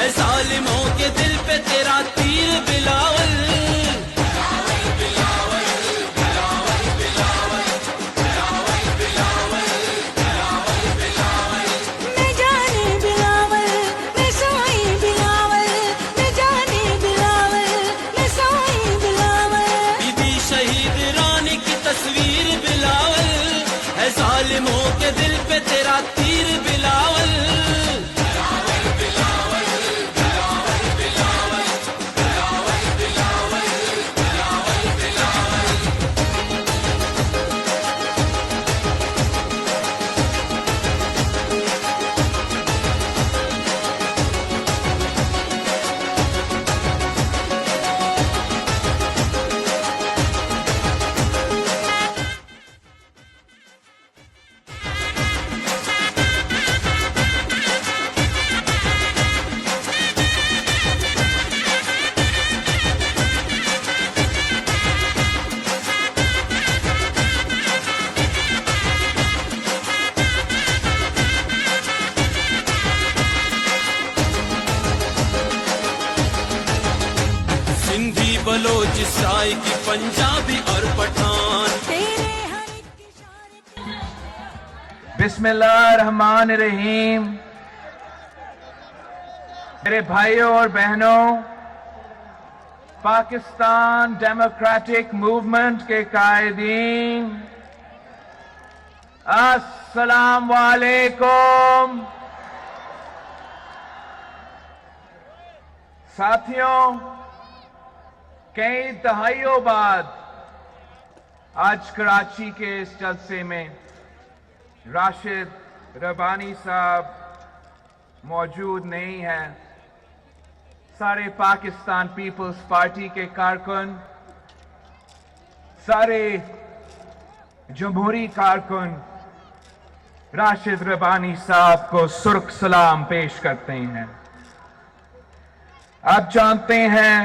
اے ظالموں کے دل پہ تیرا تیر بلاول. تصویر بلاول ہے ظالموں کے دل پہ تیرا تیر بلاول. سندھی بلوچستان کی پنجابی اور پٹھان. بسم اللہ الرحمن الرحیم. میرے بھائیوں اور بہنوں، پاکستان ڈیموکریٹک موومنٹ کے قائدین، السلام علیکم. ساتھیوں، کئی دہائیوں بعد آج کراچی کے اس جلسے میں راشد ربانی صاحب موجود نہیں ہیں. سارے پاکستان پیپلز پارٹی کے کارکن، سارے جمہوری کارکن راشد ربانی صاحب کو سرخ سلام پیش کرتے ہیں. آپ جانتے ہیں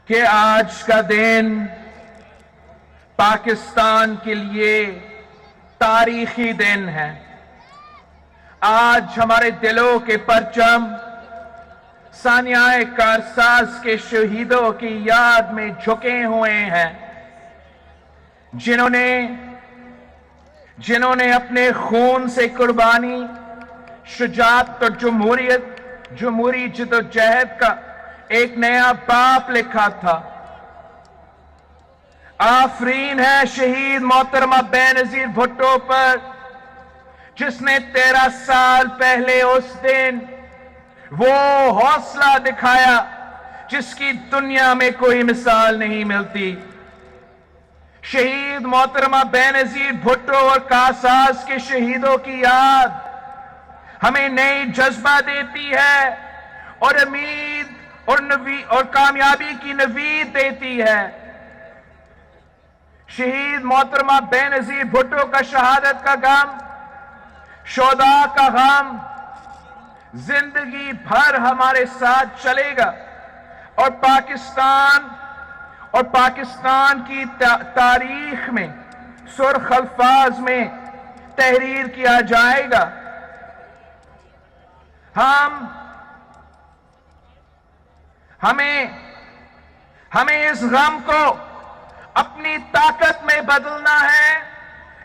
کہ آج کا دن پاکستان کے لیے تاریخی دن ہے. آج ہمارے دلوں کے پرچم سانحۂ کارساز کے شہیدوں کی یاد میں جھکے ہوئے ہیں، جنہوں نے اپنے خون سے قربانی، شجاعت اور جمہوری جدوجہد کا ایک نیا باب لکھا تھا. آفرین ہے شہید محترمہ بے نظیر بھٹو پر، جس نے 13 سال پہلے اس دن وہ حوصلہ دکھایا جس کی دنیا میں کوئی مثال نہیں ملتی. شہید محترمہ بے نظیر بھٹو اور کاساس کے شہیدوں کی یاد ہمیں نئی جذبہ دیتی ہے اور امید اور کامیابی کی نوید دیتی ہے. شہید محترمہ بے نظیر بھٹو کا شہادت کا غم، شہداء کا غم زندگی بھر ہمارے ساتھ چلے گا، اور پاکستان کی تاریخ میں سرخ الفاظ میں تحریر کیا جائے گا. ہمیں اس غم کو اپنی طاقت میں بدلنا ہے،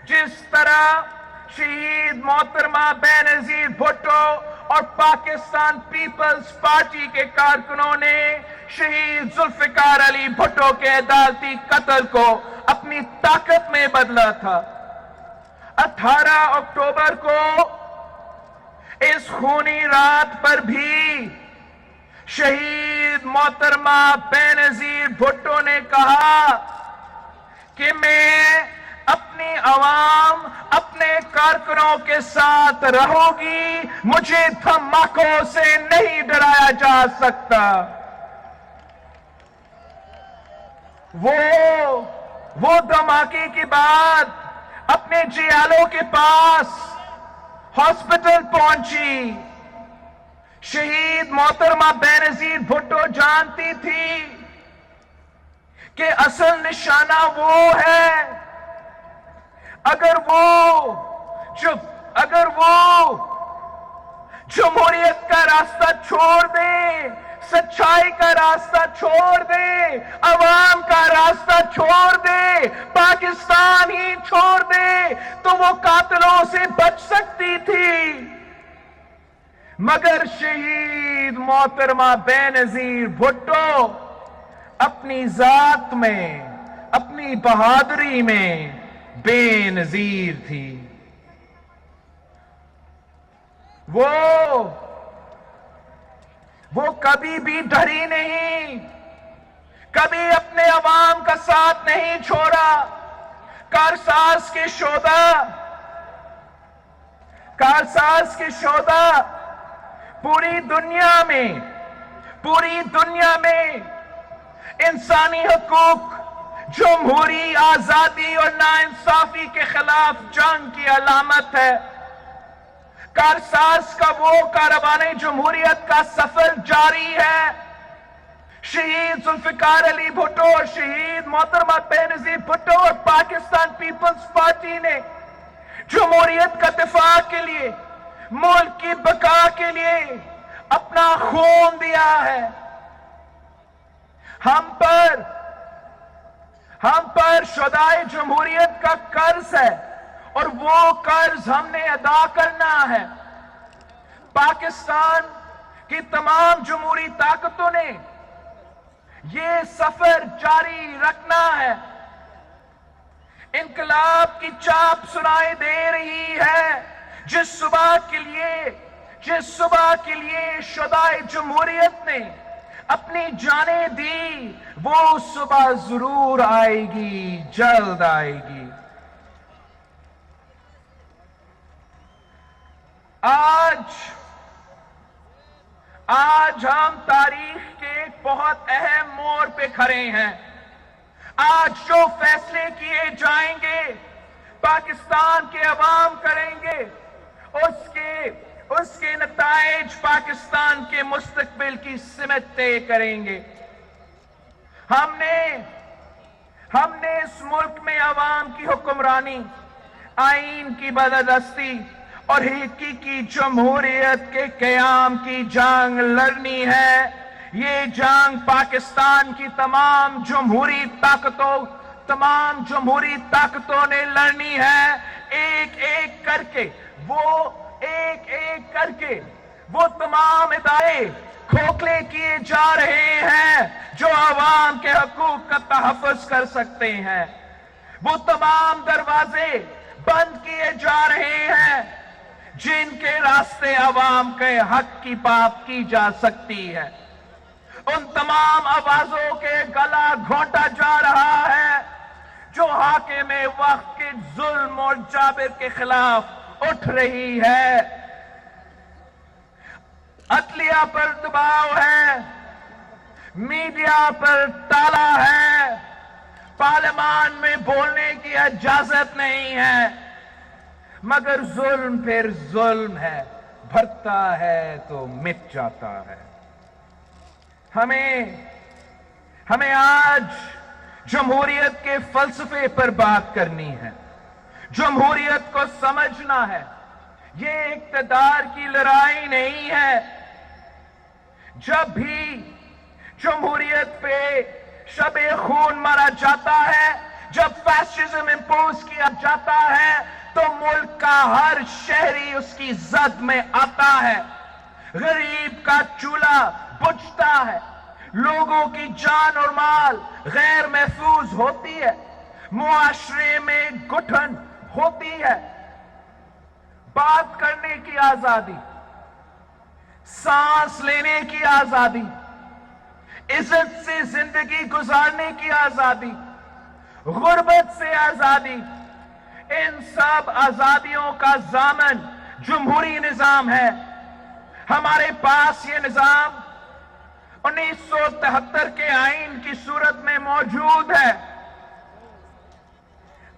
جس طرح شہید محترمہ بے نظیر بھٹو اور پاکستان پیپلز پارٹی کے کارکنوں نے شہید ذوالفقار علی بھٹو کے عدالتی قتل کو اپنی طاقت میں بدلا تھا. 18 اکتوبر کو اس خونی رات پر بھی شہید محترمہ بے نظیر بھٹو نے کہا کہ میں اپنی عوام، اپنے کارکنوں کے ساتھ رہوں گی، مجھے دھماکوں سے نہیں ڈرایا جا سکتا. وہ دھماکے کے بعد اپنے جیالوں کے پاس ہاسپٹل پہنچی. شہید محترمہ بے نظیر بھٹو جانتی تھی کہ اصل نشانہ وہ ہے. اگر وہ جمہوریت کا راستہ چھوڑ دے، سچائی کا راستہ چھوڑ دے، عوام کا راستہ چھوڑ دے، پاکستان ہی چھوڑ دے تو وہ قاتلوں سے بچ سکتی تھی۔ مگر شہید محترمہ بینظیر بھٹو اپنی ذات میں، اپنی بہادری میں بے نظیر تھی۔ وہ کبھی بھی ڈری نہیں، کبھی اپنے عوام کا ساتھ نہیں چھوڑا۔ کارساز کے شہداء پوری دنیا میں انسانی حقوق، جمہوری آزادی اور ناانصافی کے خلاف جنگ کی علامت ہے۔ کارساز کا وہ کاروان جمہوریت کا سفر جاری ہے۔ شہید ذوالفقار علی بھٹو اور شہید محترمہ بینظیر بھٹو اور پاکستان پیپلز پارٹی نے جمہوریت کا دفاع کے لیے، ملک کی بقا کے لیے اپنا خون دیا ہے۔ ہم پر شہدائے جمہوریت کا قرض ہے اور وہ قرض ہم نے ادا کرنا ہے۔ پاکستان کی تمام جمہوری طاقتوں نے یہ سفر جاری رکھنا ہے۔ انقلاب کی چاپ سنائی دے رہی ہے۔ جس صبح کے لیے شہدائے جمہوریت نے اپنی جانیں دی، وہ صبح ضرور آئے گی، جلد آئے گی۔ آج ہم تاریخ کے ایک بہت اہم موڑ پہ کھڑے ہیں۔ آج جو فیصلے کیے جائیں گے، پاکستان کے عوام کریں گے، اس کے نتائج پاکستان کے مستقبل کی سمت طے کریں گے۔ ہم نے اس ملک میں عوام کی حکمرانی، آئین کی بالادستی اور حقیقی جمہوریت کے قیام کی جنگ لڑنی ہے۔ یہ جنگ پاکستان کی تمام جمہوری طاقتوں نے لڑنی ہے۔ ایک ایک کر کے وہ تمام ادارے کھوکھلے کیے جا رہے ہیں جو عوام کے حقوق کا تحفظ کر سکتے ہیں۔ وہ تمام دروازے بند کیے جا رہے ہیں جن کے راستے عوام کے حق کی بات کی جا سکتی ہے۔ ان تمام آوازوں کے گلا گھونٹا جا رہا ہے جو حاکم وقت کے ظلم اور جابر کے خلاف اٹھ رہی ہے۔ عدلیہ پر دباؤ ہے، میڈیا پر تالا ہے، پارلیمان میں بولنے کی اجازت نہیں ہے، مگر ظلم پھر ظلم ہے، بھرتا ہے تو مٹ جاتا ہے۔ ہمیں آج جمہوریت کے فلسفے پر بات کرنی ہے، جمہوریت کو سمجھنا ہے۔ یہ اقتدار کی لڑائی نہیں ہے۔ جب بھی جمہوریت پہ شب خون مارا جاتا ہے، جب فیشزم امپوز کیا جاتا ہے، تو ملک کا ہر شہری اس کی زد میں آتا ہے۔ غریب کا چولہا بجھتا ہے، لوگوں کی جان اور مال غیر محفوظ ہوتی ہے، معاشرے میں گٹھن ہوتی ہے۔ بات کرنے کی آزادی، سانس لینے کی آزادی، عزت سے زندگی گزارنے کی آزادی، غربت سے آزادی، ان سب آزادیوں کا ضامن جمہوری نظام ہے۔ ہمارے پاس یہ نظام 1973 کے آئین کی صورت میں موجود ہے۔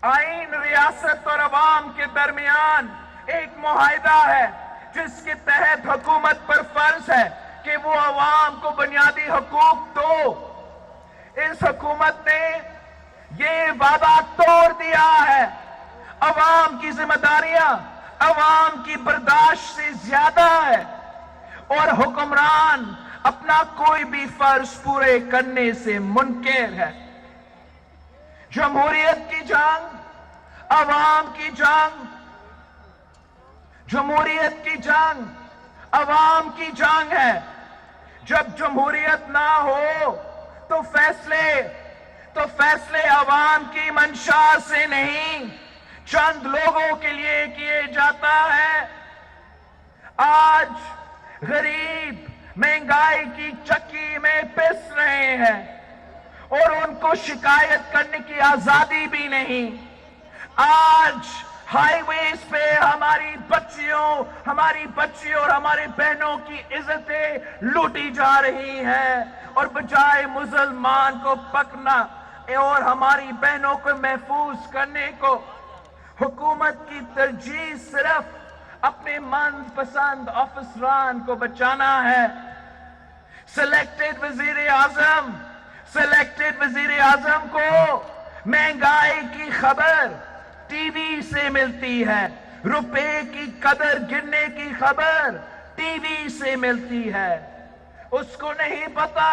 آئین ریاست اور عوام کے درمیان ایک معاہدہ ہے جس کے تحت حکومت پر فرض ہے کہ وہ عوام کو بنیادی حقوق دو۔ اس حکومت نے یہ وعدہ توڑ دیا ہے۔ عوام کی ذمہ داریاں عوام کی برداشت سے زیادہ ہے۔ اور حکمران اپنا کوئی بھی فرض پورے کرنے سے منکر ہے۔ جمہوریت کی جنگ عوام کی جنگ، جمہوریت کی جنگ عوام کی جنگ ہے۔ جب جمہوریت نہ ہو تو فیصلے عوام کی منشا سے نہیں، چند لوگوں کے لیے کیے جاتا ہے۔ آج غریب مہنگائی کی چکی میں پس رہے ہیں اور ان کو شکایت کرنے کی آزادی بھی نہیں۔ آج ہائی ویز پہ ہماری بچیوں اور ہمارے بہنوں کی عزتیں لوٹی جا رہی ہیں، اور بجائے مسلمان کو پکڑنا اور ہماری بہنوں کو محفوظ کرنے کو، حکومت کی ترجیح صرف اپنے من پسند افسران کو بچانا ہے۔ سلیکٹڈ وزیر اعظم کو مہنگائی کی خبر ٹی وی سے ملتی ہے، روپے کی قدر گرنے کی خبر ٹی وی سے ملتی ہے۔ اس کو نہیں پتا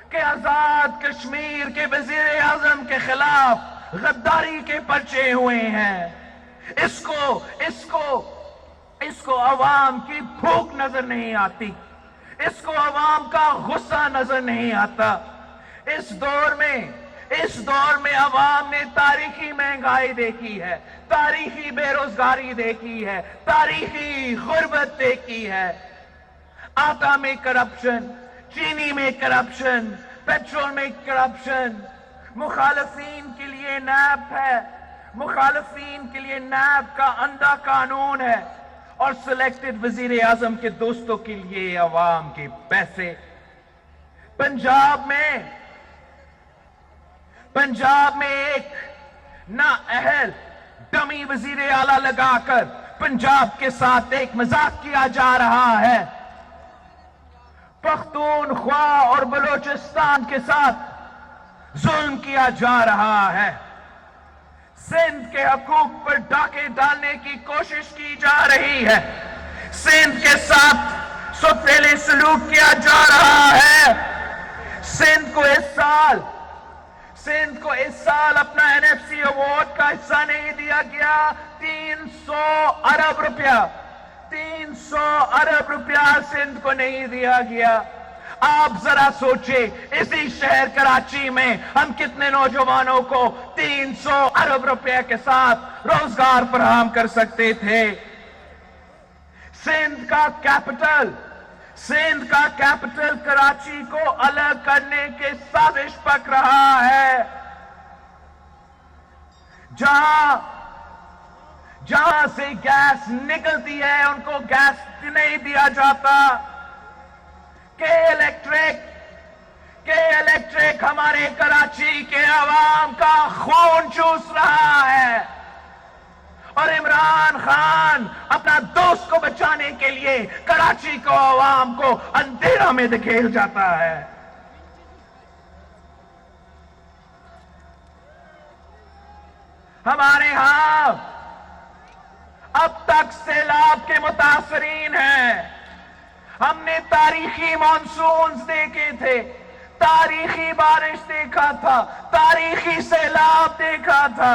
کہ آزاد کشمیر کے وزیر اعظم کے خلاف غداری کے پرچے ہوئے ہیں۔ اس کو عوام کی بھوک نظر نہیں آتی، اس کو عوام کا غصہ نظر نہیں آتا۔ اس دور میں عوام نے تاریخی مہنگائی دیکھی ہے، تاریخی بے روزگاری دیکھی ہے، تاریخی غربت دیکھی ہے۔ آٹا میں کرپشن، چینی میں کرپشن، پیٹرول میں کرپشن، مخالفین کے لیے نیب ہے، مخالفین کے لیے نیب کا اندھا قانون ہے، اور سلیکٹڈ وزیر اعظم کے دوستوں کے لیے عوام کے پیسے۔ پنجاب میں ایک نااہل ڈمی وزیر اعلیٰ لگا کر پنجاب کے ساتھ ایک مذاق کیا جا رہا ہے۔ پختونخوا اور بلوچستان کے ساتھ ظلم کیا جا رہا ہے۔ سندھ کے حقوق پر ڈاکے ڈالنے کی کوشش کی جا رہی ہے۔ سندھ کے ساتھ سوتیلے سلوک کیا جا رہا ہے۔ سندھ کو اس سال اپنا NFC ایوارڈ کا حصہ نہیں دیا گیا۔ 300 ارب روپیہ سندھ کو نہیں دیا گیا۔ آپ ذرا سوچیں، اسی شہر کراچی میں ہم کتنے نوجوانوں کو 300 ارب روپے کے ساتھ روزگار فراہم کر سکتے تھے۔ سندھ کا کیپٹل کراچی کو الگ کرنے کے سازش پک رہا ہے۔ جہاں سے گیس نکلتی ہے ان کو گیس نہیں دیا جاتا۔ کہ الیکٹرک ہمارے کراچی کے عوام کا خون چوس رہا ہے، اور عمران خان اپنا دوست کو بچانے کے لیے کراچی کو عوام کو اندھیرا میں دھکیل جاتا ہے۔ ہمارے ہاں اب تک سیلاب کے متاثرین ہیں۔ ہم نے تاریخی مانسونز دیکھے تھے، تاریخی بارش دیکھا تھا، تاریخی سیلاب دیکھا تھا۔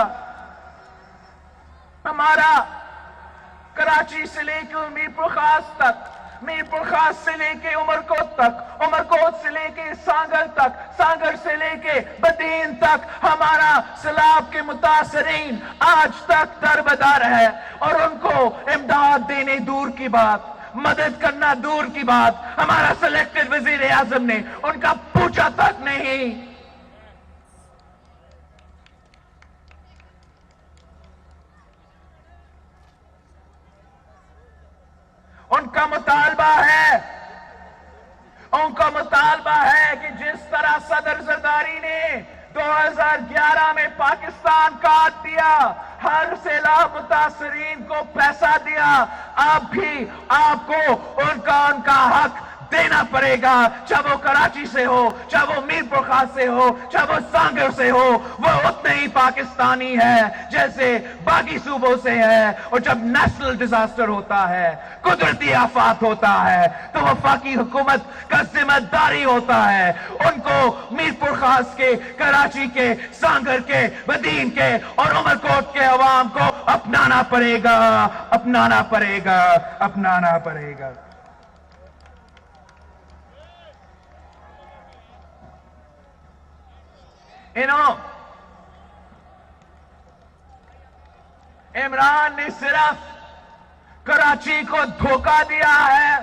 ہمارا کراچی سے لے کے میرپور خاص تک، میرپور خاص سے لے کے عمرکوٹ تک، عمرکوٹ سے لے کے سانگر تک، سانگر سے لے کے بدین تک ہمارا سیلاب کے متاثرین آج تک دربدر ہے، اور ان کو امداد دینے دور کی بات، مدد کرنا دور کی بات، ہمارا سلیکٹڈ وزیر اعظم نے ان کا پوچھا تک نہیں۔ ان کا مطالبہ ہے کہ جس طرح صدر زرداری نے 2011 میں پاکستان کاٹ دیا، ہر سیلاب متاثرین کو پیسہ دیا، اب بھی آپ کو ان کا حق دینا پڑے گا، چاہے وہ کراچی سے ہو، چاہے وہ میرپور خاص سے ہو، چاہے وہ سانگر سے ہو، وہ اتنے ہی پاکستانی ہے جیسے باقی صوبوں سے ہے۔ اور جب نیشنل ڈیزاسٹر ہوتا ہے، قدرتی آفات ہوتا ہے، تو وفاقی حکومت کا ذمہ داری ہوتا ہے ان کو میرپور خاص کے، کراچی کے، سانگر کے، بدین کے اور عمر کوٹ کے عوام کو اپنانا پڑے گا، اپنانا پڑے گا، اپنانا پڑے گا۔ عمران نے صرف کراچی کو دھوکہ دیا ہے۔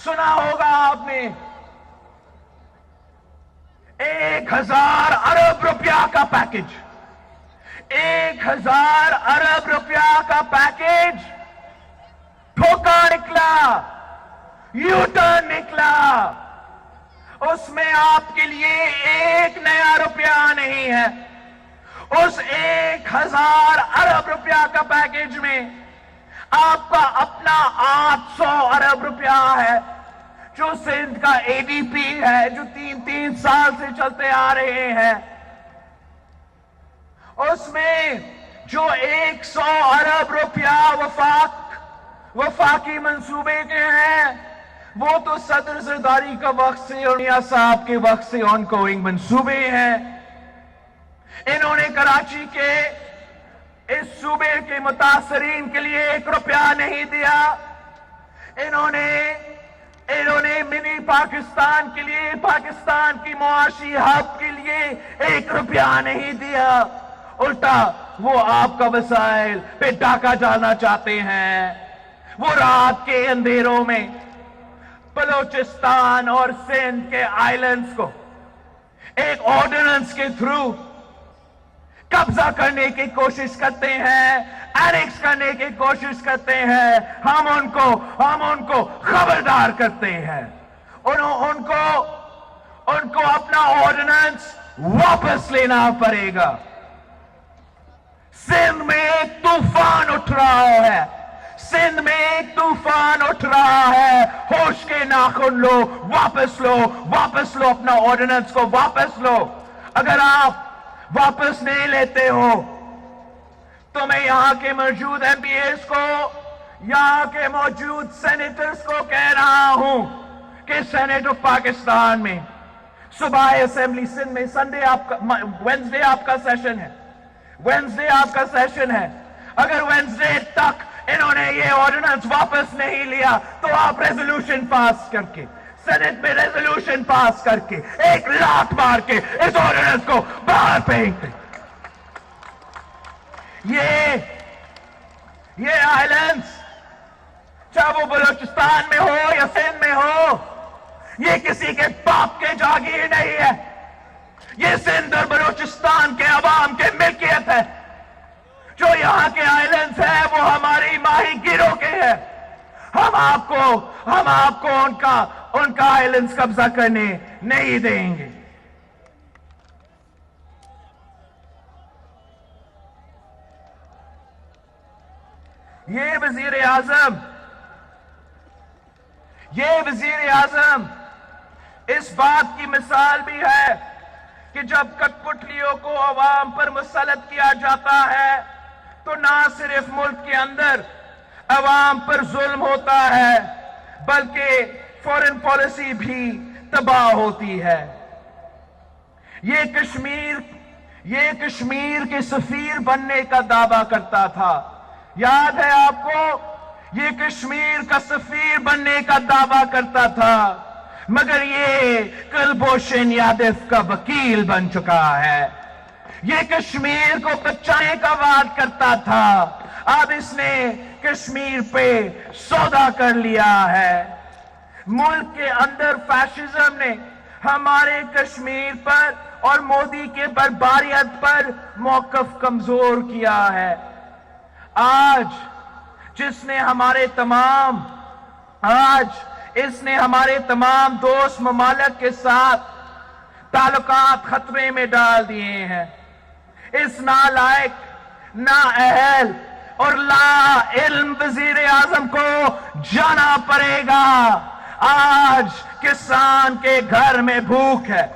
سنا ہوگا آپ نے 1000 ارب روپیہ کا پیکج، 1000 ارب روپیہ کا پیکج دھوکہ نکلا، یو ٹرن نکلا۔ اس میں آپ کے لیے ایک نیا روپیہ نہیں ہے۔ اس 1000 ارب روپیہ کا پیکج میں آپ کا اپنا 800 ارب روپیہ ہے، جو سندھ کا اے ڈی پی ہے، جو 3 سال سے چلتے آ رہے ہیں۔ اس میں جو 100 ارب روپیہ وفاقی منصوبے کے ہیں، وہ تو صدر زرداری کا وقت سے اور میاں صاحب کے وقت سے آن گوئنگ منصوبے ہیں۔ انہوں نے کراچی کے اس صوبے کے متاثرین کے لیے 1 روپیہ نہیں دیا۔ انہوں نے منی پاکستان کے لیے، پاکستان کی معاشی ہب کے لیے 1 روپیہ نہیں دیا۔ الٹا وہ آپ کا وسائل پہ ڈاکہ ڈالنا چاہتے ہیں۔ وہ رات کے اندھیروں میں بلوچستان اور سندھ کے آئلینڈز کو ایک آرڈیننس کے تھرو قبضہ کرنے کی کوشش کرتے ہیں، اینیکس کرنے کی کوشش کرتے ہیں۔ ہم ان کو خبردار کرتے ہیں، ان کو اپنا آرڈیننس واپس لینا پڑے گا۔ سندھ میں ایک طوفان اٹھ رہا ہے، سندھ میں ایک طوفان اٹھ رہا ہے۔ ہوش کے ناخن لو، واپس لو، واپس لو، اپنا آرڈیننس کو واپس لو۔ اگر آپ واپس نہیں لیتے ہو تو میں یہاں کے موجود ایم پی ایز کو، یہاں کے موجود سینیٹرز کو کہہ رہا ہوں کہ سینیٹ آف پاکستان میں صبح اسمبلی سندھ میں وینسڈے آپ کا سیشن ہے، وینسڈے آپ کا سیشن ہے۔ اگر وینسڈے تک انہوں نے یہ آرڈیننس واپس نہیں لیا تو آپ ریزولوشن پاس کر کے، سینٹ میں ریزولوشن پاس کر کے، ایک لات مار کے اس آرڈیننس کو باہر پھینک دیں۔ یہ آئلینڈز چاہے وہ بلوچستان میں ہو یا سندھ میں ہو، یہ کسی کے باپ کے جاگیر نہیں ہے، یہ سندھ اور بلوچستان کے عوام کے ملکیت ہے۔ جو یہاں کے آئلینڈز ہیں وہ ہماری ماہی گیروں کے ہیں۔ ہم آپ کو ان کا آئلینڈز قبضہ کرنے نہیں دیں گے۔ یہ وزیر اعظم اس بات کی مثال بھی ہے کہ جب کٹ پتلیوں کو عوام پر مسلط کیا جاتا ہے تو نہ صرف ملک کے اندر عوام پر ظلم ہوتا ہے بلکہ فورن پالیسی بھی تباہ ہوتی ہے۔ یہ کشمیر کے سفیر بننے کا دعویٰ کرتا تھا، یاد ہے آپ کو؟ یہ کشمیر کا سفیر بننے کا دعویٰ کرتا تھا، مگر یہ کلبھوشن یادو کا وکیل بن چکا ہے۔ یہ کشمیر کو بچانے کا وعدہ کرتا تھا، اب اس نے کشمیر پہ سودا کر لیا ہے۔ ملک کے اندر فیشزم نے ہمارے کشمیر پر اور مودی کے بربریت پر موقف کمزور کیا ہے۔ آج اس نے ہمارے تمام دوست ممالک کے ساتھ تعلقات خطرے میں ڈال دیے ہیں۔ اس نالائق، نااہل اور لا علم وزیر اعظم کو جانا پڑے گا۔ آج کسان کے گھر میں بھوک ہے،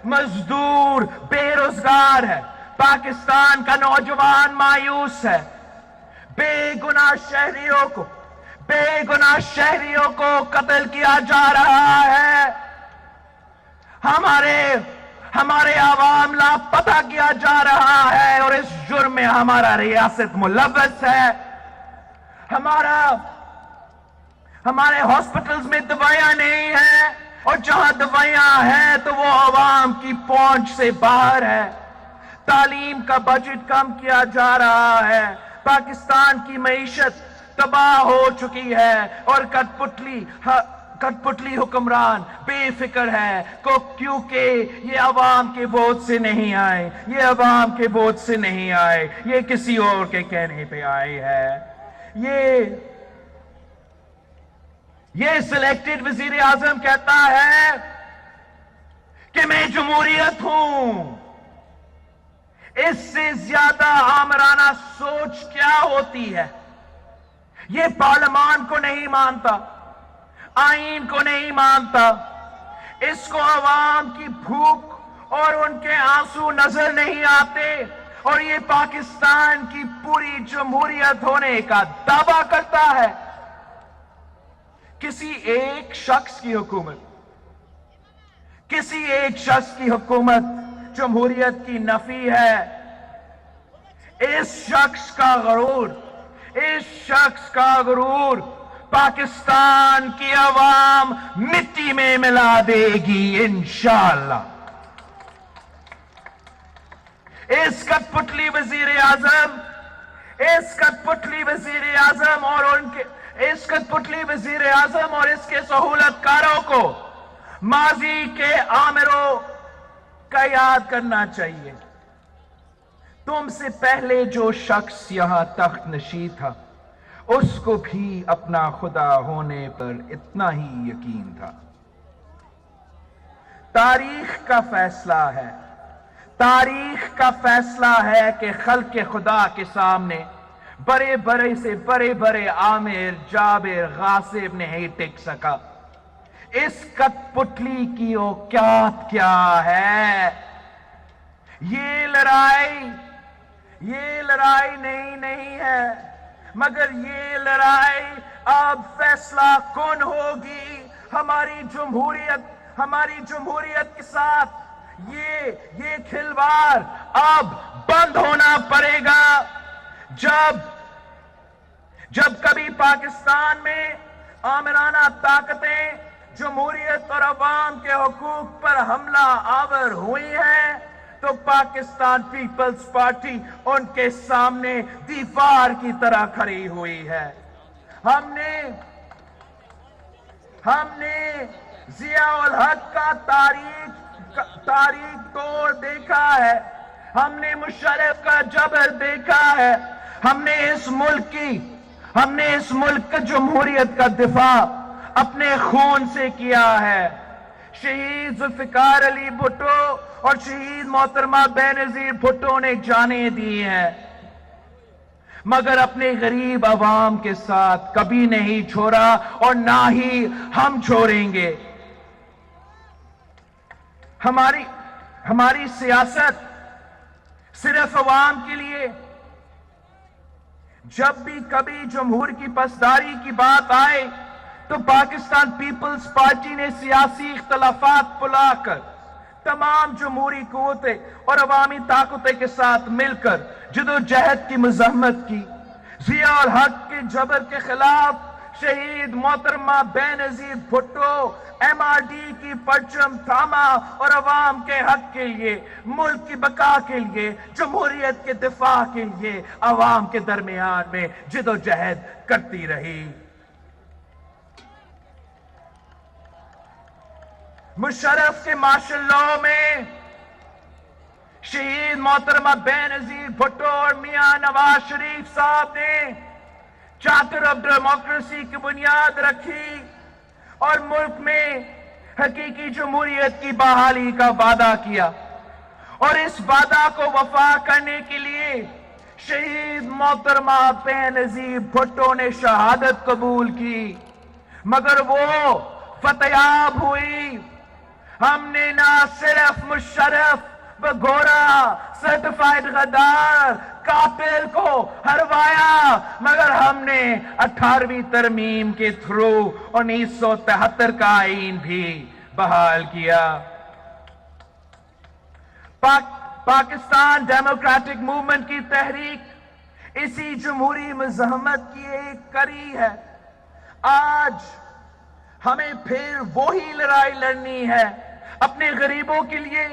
مزدور بے روزگار ہے، پاکستان کا نوجوان مایوس ہے، بے گناہ شہریوں کو قتل کیا جا رہا ہے، ہمارے عوام لاپتہ کیا جا رہا ہے، اور اس جرم میں ہمارا ریاست ملوث ہے۔ ہمارے ہاسپٹلز میں دوائیاں نہیں ہیں، اور جہاں دوائیاں ہیں تو وہ عوام کی پہنچ سے باہر ہے۔ تعلیم کا بجٹ کم کیا جا رہا ہے، پاکستان کی معیشت تباہ ہو چکی ہے، اور کٹ پتلی حکمران بے فکر ہے کیونکہ یہ عوام کے ووٹ سے نہیں آئے، یہ کسی اور کے کہنے پہ آئے ہے۔ یہ سلیکٹڈ وزیر اعظم کہتا ہے کہ میں جمہوریت ہوں۔ اس سے زیادہ آمرانہ سوچ کیا ہوتی ہے؟ یہ پارلیمان کو نہیں مانتا، آئین کو نہیں مانتا، اس کو عوام کی بھوک اور ان کے آنسو نظر نہیں آتے، اور یہ پاکستان کی پوری جمہوریت ہونے کا دعویٰ کرتا ہے۔ کسی ایک شخص کی حکومت جمہوریت کی نفی ہے۔ اس شخص کا غرور پاکستان کی عوام مٹی میں ملا دے گی انشاءاللہ۔ اس کٹ پتلی وزیر اعظم اور اس کے سہولت کاروں کو ماضی کے آمروں کا یاد کرنا چاہیے۔ تم سے پہلے جو شخص یہاں تخت نشین تھا، اس کو بھی اپنا خدا ہونے پر اتنا ہی یقین تھا۔ تاریخ کا فیصلہ ہے کہ خلق خدا کے سامنے بڑے عامر جابر غاصب نہیں ٹک سکا۔ اس کٹ پتلی کی اوقات کیا ہے؟ یہ لڑائی نہیں ہے، مگر یہ لڑائی اب فیصلہ کن ہوگی۔ ہماری جمہوریت کے ساتھ یہ کھلواڑ اب بند ہونا پڑے گا۔ جب کبھی پاکستان میں آمرانہ طاقتیں جمہوریت اور عوام کے حقوق پر حملہ آور ہوئی ہیں تو پاکستان پیپلز پارٹی ان کے سامنے دیوار کی طرح کھڑی ہوئی ہے۔ ہم نے ضیاء الحق کا تاریخ توڑ دیکھا ہے، ہم نے مشرف کا جبر دیکھا ہے، ہم نے اس ملک کی جمہوریت کا دفاع اپنے خون سے کیا ہے۔ شہید ذوالفقار علی بھٹو اور شہید محترمہ بینظیر بھٹو نے جانیں دی ہیں، مگر اپنے غریب عوام کے ساتھ کبھی نہیں چھوڑا اور نہ ہی ہم چھوڑیں گے۔ ہماری سیاست صرف عوام کے لیے۔ جب بھی کبھی جمہور کی پاسداری کی بات آئے تو پاکستان پیپلز پارٹی نے سیاسی اختلافات بھلا کر تمام جمہوری قوتیں اور عوامی طاقتیں کے ساتھ مل کر جدوجہد کی مزاحمت کی۔ ضیاء الحق کے جبر کے خلاف شہید محترمہ Benazir Bhutto M R D کی پرچم تھاما اور عوام کے حق کے لیے، ملک کی بقا کے لیے، جمہوریت کے دفاع کے لیے عوام کے درمیان میں جدوجہد کرتی رہی۔ مشرف کے مارشل لاء میں شہید محترمہ بینظیر بھٹو اور میاں نواز شریف صاحب نے چارٹر آف ڈیموکریسی کی بنیاد رکھی اور ملک میں حقیقی جمہوریت کی بحالی کا وعدہ کیا، اور اس وعدہ کو وفا کرنے کے لیے شہید محترمہ بینظیر بھٹو نے شہادت قبول کی، مگر وہ فتحیاب ہوئی. ہم نے نہ صرف مشرف بگورا سرٹیفائیڈ غدار قاتل کو ہروایا، مگر ہم نے 18ویں ترمیم کے تھرو 1973 کا آئین بھی بحال کیا. پاکستان ڈیموکریٹک موومنٹ کی تحریک اسی جمہوری مزاحمت کی ایک کڑی ہے. آج ہمیں پھر وہی لڑائی لڑنی ہے، اپنے غریبوں کے لیے،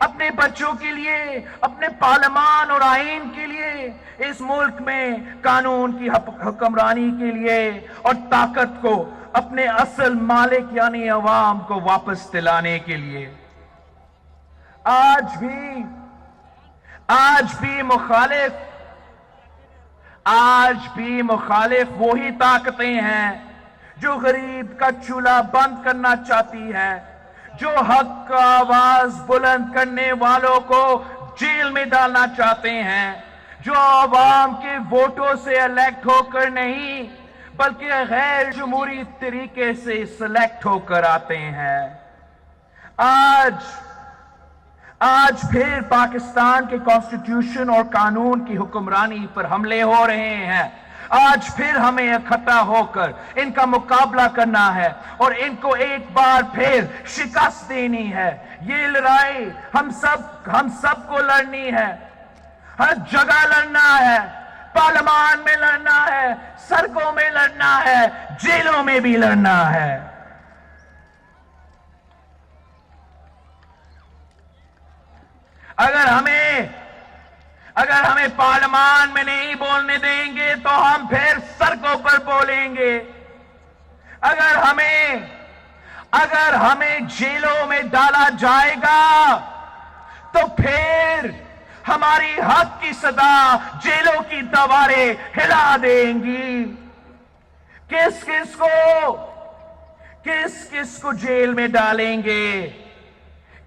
اپنے بچوں کے لیے، اپنے پارلیمان اور آئین کے لیے، اس ملک میں قانون کی حکمرانی کے لیے، اور طاقت کو اپنے اصل مالک یعنی عوام کو واپس دلانے کے لیے. آج بھی مخالف وہی طاقتیں ہیں جو غریب کا چولہا بند کرنا چاہتی ہے، جو حق کا آواز بلند کرنے والوں کو جیل میں ڈالنا چاہتے ہیں، جو عوام کے ووٹوں سے الیکٹ ہو کر نہیں بلکہ غیر جمہوری طریقے سے سلیکٹ ہو کر آتے ہیں. آج پھر پاکستان کے کانسٹیٹیوشن اور قانون کی حکمرانی پر حملے ہو رہے ہیں. آج پھر ہمیں اکٹھا ہو کر ان کا مقابلہ کرنا ہے اور ان کو ایک بار پھر شکست دینی ہے. یہ لڑائی ہم سب کو لڑنی ہے، ہر جگہ لڑنا ہے، پارلیمان میں لڑنا ہے، سڑکوں میں لڑنا ہے، جیلوں میں بھی لڑنا ہے. اگر ہمیں پارلیمان میں نہیں بولنے دیں گے تو ہم پھر سڑکوں پر بولیں گے. اگر ہمیں جیلوں میں ڈالا جائے گا تو پھر ہماری حق کی صدا جیلوں کی دیواریں ہلا دیں گی. کس کس کو جیل میں ڈالیں گے؟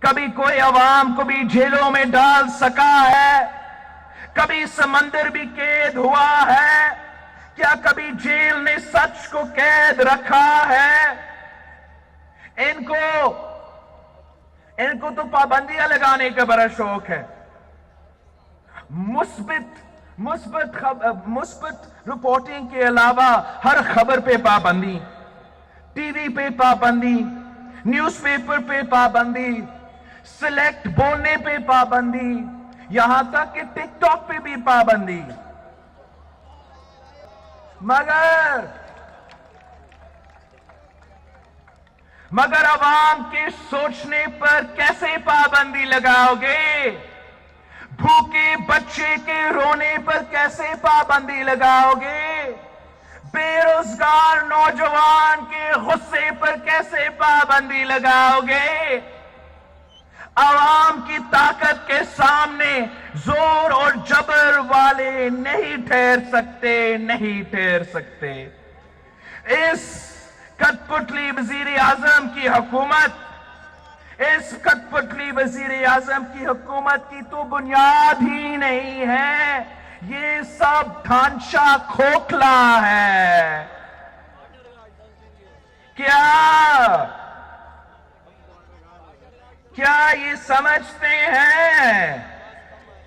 کبھی کوئی عوام کو بھی جیلوں میں ڈال سکا ہے؟ کبھی سمندر بھی قید ہوا ہے؟ کیا کبھی جیل نے سچ کو قید رکھا ہے؟ ان کو تو پابندیاں لگانے کا بڑا شوق ہے. مثبت رپورٹنگ کے علاوہ ہر خبر پہ پابندی، ٹی وی پہ پابندی، نیوز پیپر پہ پابندی، سلیکٹ بولنے پہ پابندی، یہاں تک کہ ٹک ٹاک پہ بھی پابندی. مگر عوام کے سوچنے پر کیسے پابندی لگاؤ گے؟ بھوکے بچے کے رونے پر کیسے پابندی لگاؤ گے؟ بے روزگار نوجوان کے غصے پر کیسے پابندی لگاؤ گے؟ عوام کی طاقت کے سامنے زور اور جبر والے نہیں ٹھہر سکتے. اس کٹ پتلی وزیر اعظم کی حکومت کی تو بنیاد ہی نہیں ہے. یہ سب ڈھانچہ کھوکھلا ہے. کیا یہ سمجھتے ہیں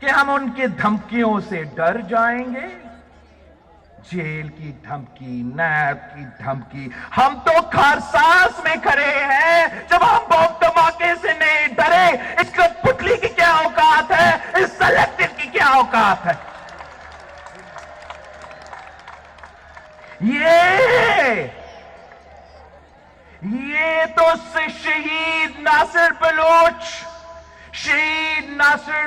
کہ ہم ان کے دھمکیوں سے ڈر جائیں گے؟ جیل کی دھمکی، نیب کی دھمکی. ہم تو خرساس میں کھڑے ہیں جب ہم بم دھماکے سے نہیں ڈرے. اس کو پتلی کی کیا اوقات ہے؟ اس سلیکٹڈ کی کیا اوقات ہے؟ یہ تو شہید ناصر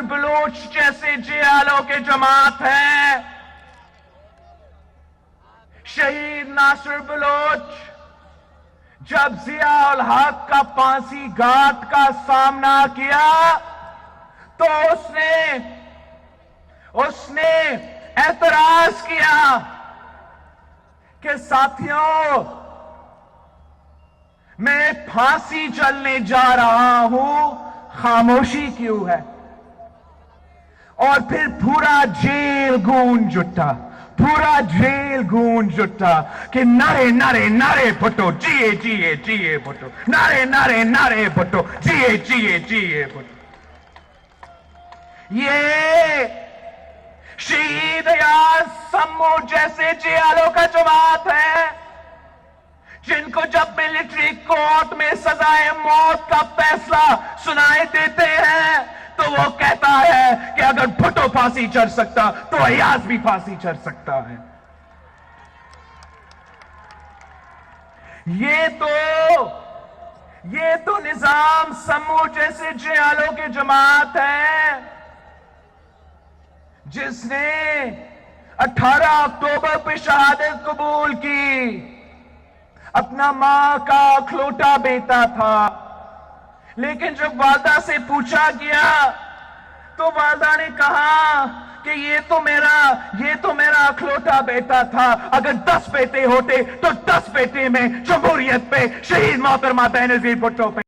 بلوچ جیسے جیالوں کے جماعت ہے. شہید ناصر بلوچ جب ضیاء الحق کا پھانسی گھاٹ کا سامنا کیا تو اس نے اعتراض کیا کہ ساتھیوں، میں پھانسی چلنے جا رہا ہوں، خاموشی کیوں ہے؟ اور پھر پورا جیل گونج اٹھا، پورا جیل گونج اٹھا کہ نعرے نعرے نعرے بھٹو، جیے جیے جیے بھٹو، نعرے نعرے نعرے بھٹو، جیے جیے جیے بھٹو۔ یہ شہید ایاز سمو جیسے جیالوں کا جماعت ہے جن کو جب ملٹری کورٹ میں سزائے موت کا فیصلہ سنائے دیتے ہیں تو وہ کہتا ہے کہ اگر بھٹو پھانسی چڑھ سکتا تو ایاز بھی پھانسی چڑھ سکتا ہے۔ یہ تو نظام سمو جیسے جیالوں کی جماعت ہے جس نے 18 اکتوبر پہ شہادت قبول کی، اپنا ماں کا اکھلوٹا بیٹا تھا، لیکن جب والدہ سے پوچھا گیا تو والدہ نے کہا کہ یہ تو میرا اکھلوٹا بیٹا تھا، اگر 10 بیٹے ہوتے تو 10 بیٹے میں جمہوریت پہ، شہید محترمہ بینظیر بھٹو پہ